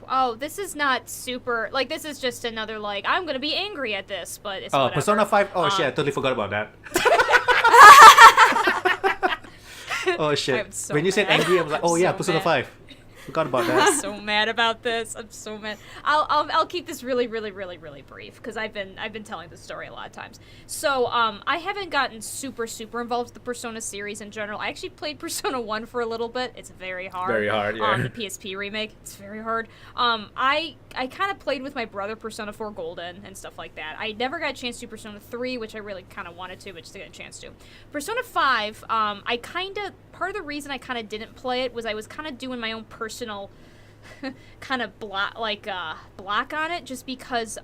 Oh, this is not super. Like, this is just another, like, I'm gonna be angry at this, but it's Oh, whatever. Persona 5. Oh, shit. I totally forgot about that. Oh, shit. I'm so when you said mad. angry, I was like, oh, I'm yeah, so Persona mad. 5. Forgot about I'm that. so mad about this. I'm so mad. I'll keep this really brief because I've been telling this story a lot of times. So I haven't gotten super involved with the Persona series in general. I actually played Persona 1 for a little bit. It's very hard. Very hard, yeah. The PSP remake. It's very hard. I kind of played with my brother Persona 4 Golden and stuff like that. I never got a chance to do Persona 3, which I really kind of wanted to, but just didn't get a chance to. Persona 5, part of the reason I kind of didn't play it was I was kind of doing my own personal kind of block on it, just because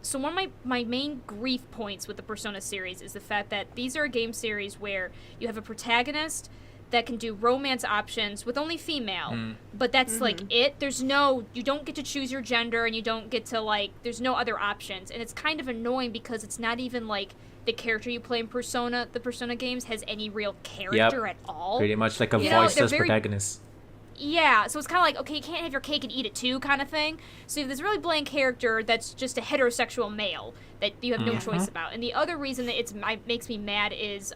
so one of my main grief points with the Persona series is the fact that these are a game series where you have a protagonist that can do romance options with only female, but that's like it. You don't get to choose your gender, and you don't get to, like, there's no other options, and it's kind of annoying because it's not even like the character you play in the Persona games has any real character at all. Pretty much like a You know, voiceless they're very- protagonist. Yeah, so it's kind of like, okay, you can't have your cake and eat it too kind of thing. So you have this really bland character that's just a heterosexual male that you have no choice about. And the other reason that it makes me mad is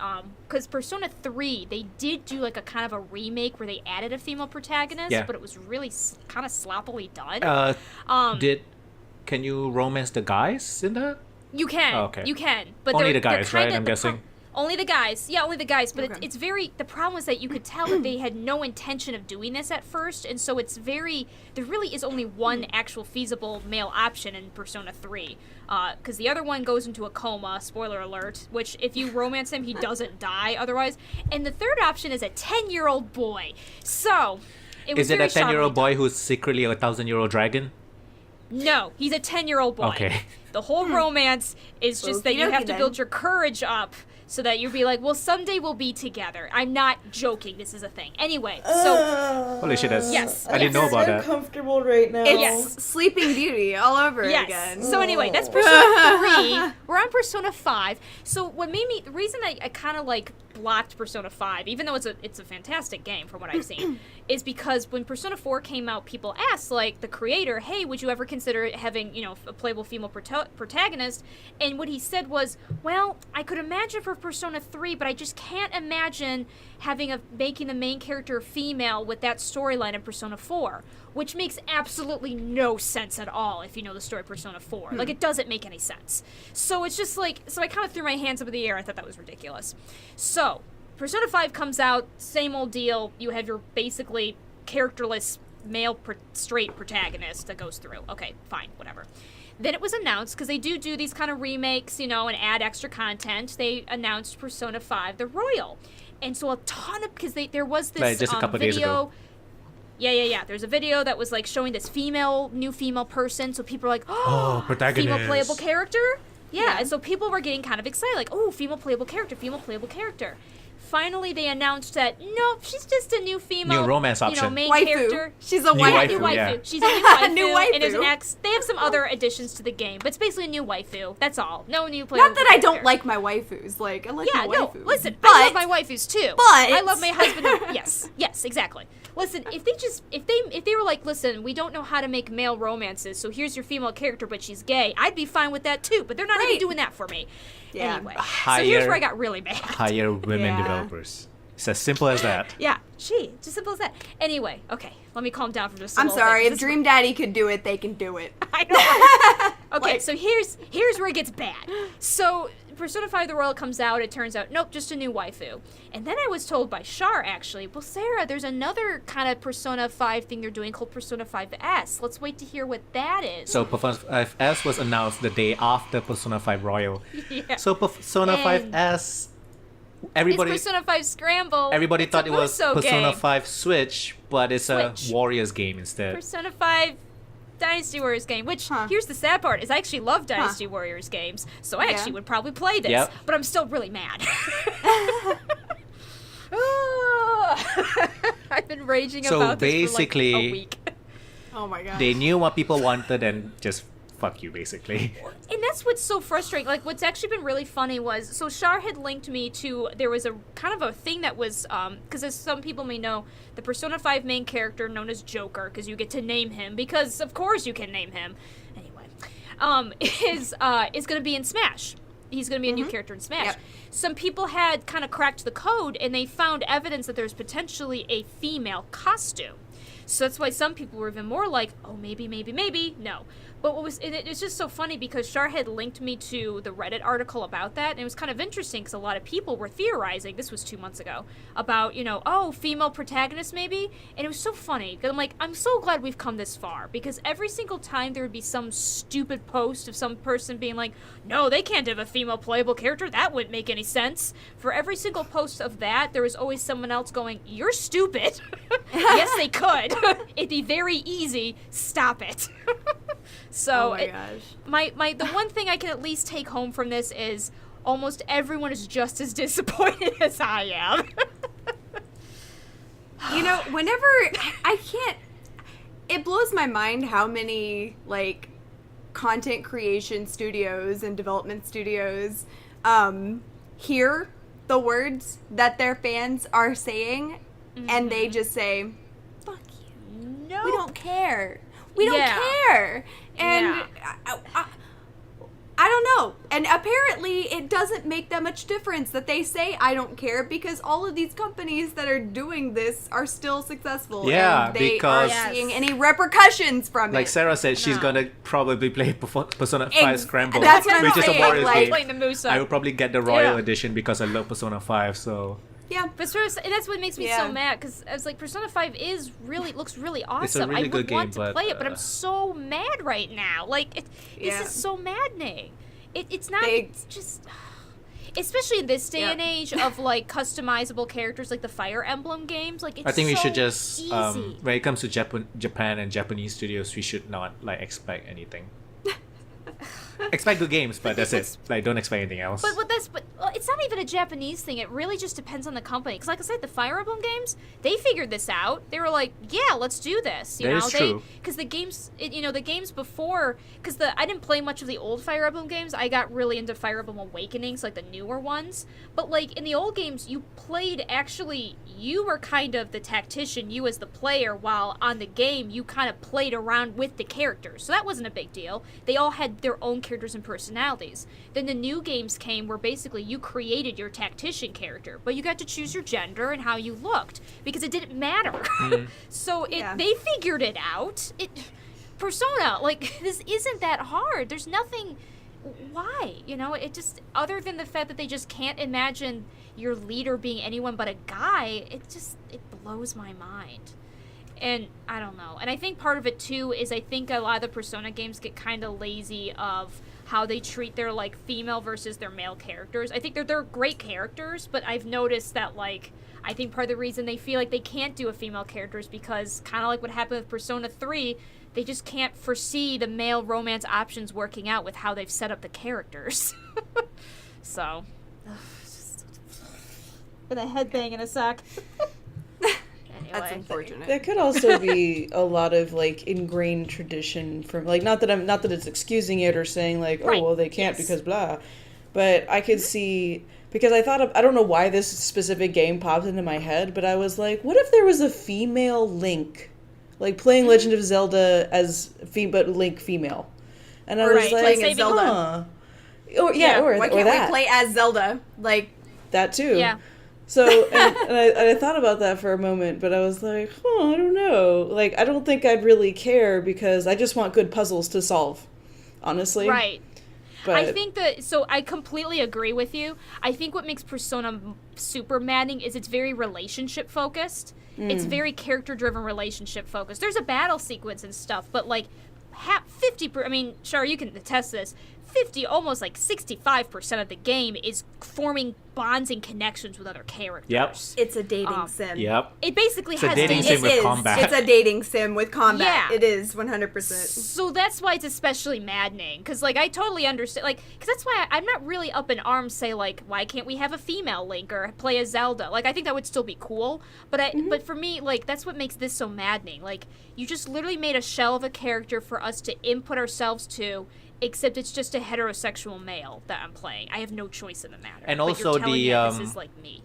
because Persona 3, they did do like a kind of a remake where they added a female protagonist, but it was really kind of sloppily done. Can you romance the guys in that? You can. Oh, okay. You can. But Only they're the guys, kinda, right? I'm guessing. Only the guys. Yeah, only the guys. But Okay. it's very... The problem was that you could tell that they had no intention of doing this at first, and so it's very... There really is only one actual feasible male option in Persona 3. Because the other one goes into a coma, spoiler alert, which if you romance him, he doesn't die otherwise. And the third option is a 10-year-old boy. So, it was Is it a very 10-year-old shoddily boy done. who's secretly a 1,000-year-old dragon? No, he's a 10-year-old boy. Okay. The whole romance is just that you have to Okey-dokey build then. your courage up so that you'll be like, well, someday we'll be together. I'm not joking. This is a thing. Anyway, so... Holy shit, that's... Yes. I didn't know about that. Uncomfortable right now. It's Yes. Sleeping Beauty all over Yes. again. So anyway, that's Persona 3. We're on Persona 5. So what made me... The reason I kind of, like, blocked Persona 5, even though it's a fantastic game from what I've seen, is because when Persona 4 came out, people asked, like, the creator, hey, would you ever consider having, a playable female protagonist? And what he said was, well, I could imagine for Persona 3, but I just can't imagine making the main character female with that storyline in Persona 4, which makes absolutely no sense at all if you know the story of Persona 4. Like, it doesn't make any sense. So it's just like, so I kind of threw my hands up in the air. I thought that was ridiculous. So, Persona 5 comes out, same old deal. You have your basically characterless male straight protagonist that goes through. Okay, fine, whatever. Then it was announced, because they do these kind of remakes, and add extra content. They announced Persona 5 The Royal. And so a ton of, because there was this Like, just a couple days video. ago. Yeah. There's a video that was like showing this new female person. So people are like, Oh, protagonist. female playable character? Yeah. And so people were getting kind of excited, like, oh, female playable character. Finally, they announced that, nope, she's just a new female. New romance option. Main Waifu. character. She's a New waifu. waifu, Waifu. yeah. She's a new waifu. New And there's an waifu. They have some other additions to the game, but it's basically a new waifu. That's all. No new playable Not that I don't character. like my waifus. Like, I like Yeah, my no, waifu. listen, but, I love my waifus too. but- I love my husband. Yes, exactly. Listen, if they were like, listen, we don't know how to make male romances, so here's your female character, but she's gay, I'd be fine with that too, but they're not even Right. doing that for me. Yeah. Anyway, so here's where I got really mad. Hire women Yeah. developers. It's as simple as that. Yeah, it's as simple as that. Anyway, okay, let me calm down for just a I'm little sorry, bit. if Dream Daddy could do it, they can do it. I know. Okay, Like- so here's where it gets bad. So Persona 5 The Royal comes out, it turns out, nope, just a new waifu. And then I was told by Char, actually, well, Sarah, there's another kind of Persona 5 thing they're doing called Persona 5S. Let's wait to hear what that is. So Persona 5S was announced the day after Persona 5 Royal. Yeah. So Persona And- 5S, everybody It's Persona 5 Scramble. everybody It's thought a it was Musou Persona game. 5 Switch, but it's Switch. a Warriors game instead. Persona 5 Dynasty Warriors game, which, here's the sad part, is I actually love Dynasty Warriors games, so I actually would probably play this, Yep. but I'm still really mad. I've been raging So about this for like basically- a week. Oh my god. They knew what people wanted and just fuck you, basically. And that's what's so frustrating. Like, what's actually been really funny was, so Char had linked me to, there was a kind of a thing that was, because as some people may know, the Persona 5 main character known as Joker, because you get to name him, because of course you can name him. Anyway, is going to be in Smash. He's going to be a new character in Smash. Yep. Some people had kind of cracked the code, and they found evidence that there's potentially a female costume. So that's why some people were even more like, oh, maybe, no. But it was just so funny because Char had linked me to the Reddit article about that, and it was kind of interesting because a lot of people were theorizing, this was 2 months ago, about, female protagonist maybe, and it was so funny, because I'm like, I'm so glad we've come this far, because every single time there would be some stupid post of some person being like, no, they can't have a female playable character, that wouldn't make any sense. For every single post of that, there was always someone else going, you're stupid. Yes, they could. It'd be very easy. Stop it. So, oh my gosh. The one thing I can at least take home from this is almost everyone is just as disappointed as I am. Whenever I can't, it blows my mind how many, like, content creation studios and development studios hear the words that their fans are saying, and they just say, fuck you. No. We don't care. We don't care. And I don't know. And apparently it doesn't make that much difference that they say I don't care, because all of these companies that are doing this are still successful. Yeah, and they because aren't seeing any repercussions from it. Like Sarah said, she's gonna probably play Persona 5 Scramble, that's what I'm which is a saying, Warriors like, game. playing the musou. I will probably get the Royal Edition because I love Persona 5, so... Yeah. But and that's what makes me so mad, because I was like, Persona 5 looks really awesome. It's a really good game, I would want to play it, but I'm so mad right now. Like, this is so maddening. It's not, it's just... Especially in this day and age of, like, customizable characters like the Fire Emblem games, like, it's I think we so should just, easy. when it comes to Japan and Japanese studios, we should not, like, expect anything. Expect good games, but that's it. Like, don't expect anything else. But it's not even a Japanese thing. It really just depends on the company. Because, like I said, the Fire Emblem games, they figured this out. They were like, yeah, let's do this. That is true. Because the games, the games before, because I didn't play much of the old Fire Emblem games. I got really into Fire Emblem Awakenings, like the newer ones. But, like, in the old games, you were kind of the tactician, you as the player, while on the game, you kind of played around with the characters. So that wasn't a big deal. They all had their own characters and personalities. Then the new games came where basically you created your tactician character, but you got to choose your gender and how you looked, because it didn't matter. So they figured it out. Persona, like, this isn't that hard. There's nothing... Why? It just... Other than the fact that they just can't imagine your leader being anyone but a guy, it blows my mind. And I don't know. And I think part of it, too, is I think a lot of the Persona games get kind of lazy of how they treat their, like, female versus their male characters. I think they're great characters, but I've noticed that, like, I think part of the reason they feel like they can't do a female character is because, kind of like what happened with Persona 3, they just can't foresee the male romance options working out with how they've set up the characters. So, gonna headbang in a sec. That's unfortunate. That could also be a lot of, like, ingrained tradition from, like, not that it's excusing it or saying, like, oh, well, they can't because blah, but I could see, because I don't know why this specific game popped into my head, but I was like, what if there was a female Link, like, playing Legend of Zelda as but Link female, and I was like, playing as Zelda. Or why can't we play as Zelda? Like, that too. Yeah. So, and I thought about that for a moment, but I was like, I don't know. Like, I don't think I'd really care, because I just want good puzzles to solve, honestly. Right. But I think so I completely agree with you. I think what makes Persona super maddening is it's very relationship focused. It's very character-driven relationship focused. There's a battle sequence and stuff, but, like, 50%, I mean, Char, you can attest this, 50, almost like 65% of the game is forming bonds and connections with other characters. Yep. it's a dating sim. Yep. It basically It's a has dating sim with combat. It's a dating sim with combat. Yeah. It is 100%. So that's why it's especially maddening, because, like, I totally understand, like, because that's why I'm not really up in arms, say, like, why can't we have a female Link or play a Zelda? Like, I think that would still be cool, but but for me, like, that's what makes this so maddening. Like, you just literally made a shell of a character for us to input ourselves to, except it's just a heterosexual male that I'm playing. I have no choice in the matter. And But also you're telling the, me this is like me.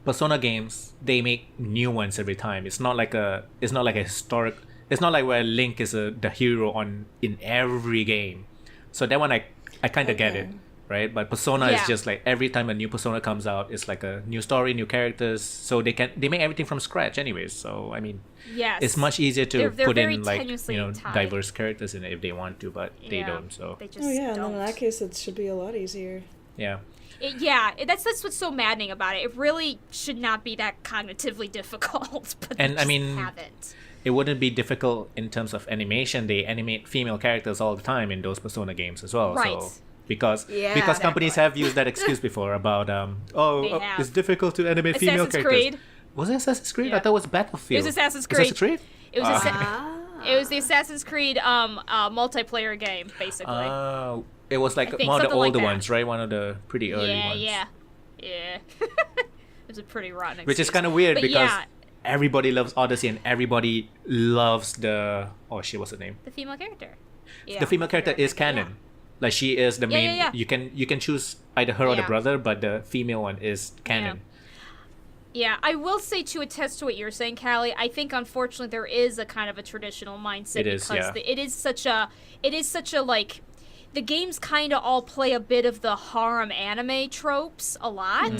Persona games, they make new ones every time. It's not like a historic. It's not like where Link is the hero in every game. So that one I kind of get it, right? But Persona is just like every time a new Persona comes out, it's like a new story, new characters. So they make everything from scratch, anyways. So I mean, Yes. it's much easier to They're put very in like tenuously tied. diverse characters in it if they want to, but they Yeah, don't. So They just Oh yeah, and don't. then in that case, it should be a lot easier. yeah. That's what's so maddening about it. It really should not be that cognitively difficult, but And, they I just mean, haven't. It wouldn't be difficult in terms of animation. They animate female characters all the time in those Persona games as well. Right. So because Yeah, companies have used that excuse before about They have. it's difficult to animate female Assassin's characters. Creed. Was it Assassin's Creed? Yeah. I thought it was Battlefield. It was Assassin's Creed. Assassin's Creed? It was Ah. It was the Assassin's Creed multiplayer game, basically. It was like I think one of the something like older that. ones, right? One of the pretty early yeah, ones. yeah. It was a pretty rotten Which is excuse. kind of weird But because yeah, everybody loves Odyssey and everybody loves oh shit, what's her name? the female character. Yeah. The female character is canon. Like she is the main. yeah. You can choose either her or the Yeah. brother, but the female one is canon. Yeah, I will say to attest to what you're saying, Callie. I think unfortunately there is a kind of a traditional mindset It is, because yeah. it is such a like the games kind of all play a bit of the harem anime tropes a lot.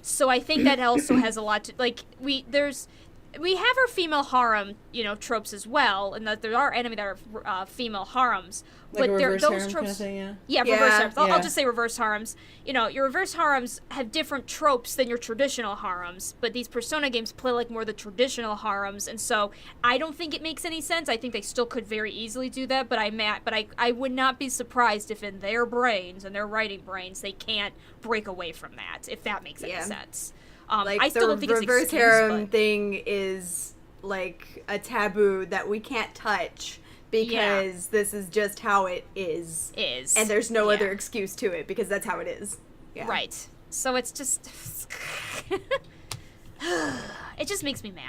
So I think that also has a lot to like we have our female harem, tropes as well, and that there are anime that are female harems. Like but a reverse those harem tropes, kind of thing, yeah. yeah, Yeah, reverse harems. I'll yeah. just say reverse harems. Your reverse harems have different tropes than your traditional harems, but these Persona games play like more the traditional harems, and so I don't think it makes any sense. I think they still could very easily do that, but I would not be surprised if in their brains and their writing brains they can't break away from that, if that makes any Yeah. sense. Like I still the don't think it's reverse excused, harem but- thing is like a taboo that we can't touch because this is just how it is. And there's no Yeah. other excuse to it because that's how it is. Yeah. Right. So it's just it just makes me mad.